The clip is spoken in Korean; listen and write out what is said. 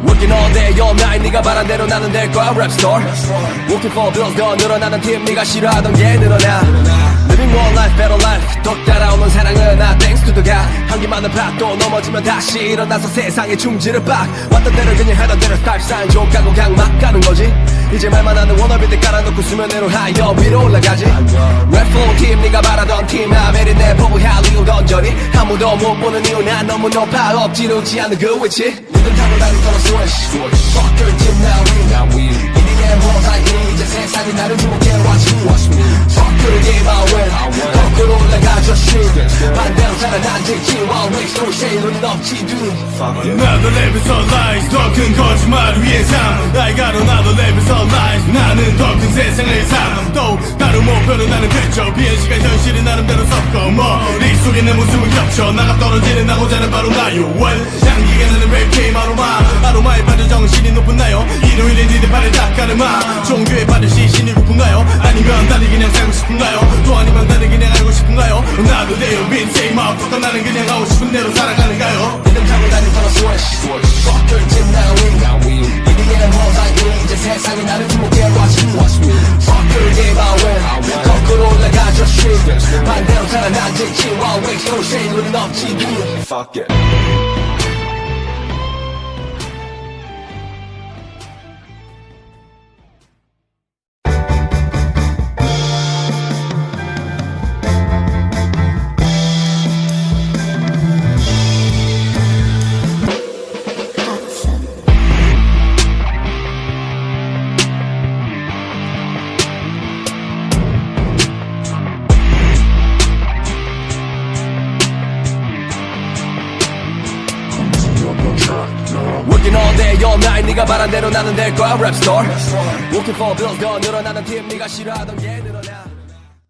Working all day all night 네가 바란 대로 나는 될 거야 rap star. Working for bills 더 늘어나는 팀 네가 싫어하던 게 늘어나. Living more life better life 더 따라오는 사랑은 나 thanks to the God. 한기만은 밭도 넘어지면 다시 일어나서 세상에 충지를 빡. 왔던 대로 그냥 하던 대로 스타일 사인 족하고 강막 가는 거지. 이제 말만 하는 워너비들 깔아놓고 수면 위로 하여 위로 올라가지. Rap flow 팀 네가 바라던 팀 아메리 내 법을 할리우 던져리. 아무도 못 보는 이유 난 너무 높아 엎지르지 않는 그 위치. 리듬 타고 다닐 거라 switch Fuck your team now we 이리게 뭐다 이제 세상이 나를 주목해 watch me Fuck your game I win 거꾸로 올라가 just shoot 반대로 살아난지 지와 Waste no shade 눈은 없지 dude Another level of lies 더 큰 거짓말을 위해 삶 I got another level of lies 나는 더 큰 세상을 삶 또 다른 목표는 나는 그저 비행 시간 현실이 나름대로 섞어 머릿속에 내 모습은 겹쳐 나가 떨어지는 나고자는 바로 나요 향기가 나는 랩 게임 아로마에 빠져 정신이 높은 나요 일요일에 니들 발에 닦아르마 종교에 빠져 시신이 고픈가요 아니면 다들 그냥 살고 싶은가요 또 아니면 다들 그냥 알고 싶은가요 나도 내요 민세이 마음부터 나는 그냥 하고 싶은 대로 살아가는가요 리듬 타고 다닐 거라 switch Fuck your team now we 이리게 뭐다 이제 세상이 나를 주목해 watch me Fuck your game I win 거꾸로 올라가 just shoot 반대로 살아난지 지와 Waste no shade 눈은 없지 dude Fuck it Working all day all night 네가 바란 대로 나는 될 거야 rap star. Working for bills 더 늘어나는 팀 네가 싫어하던 게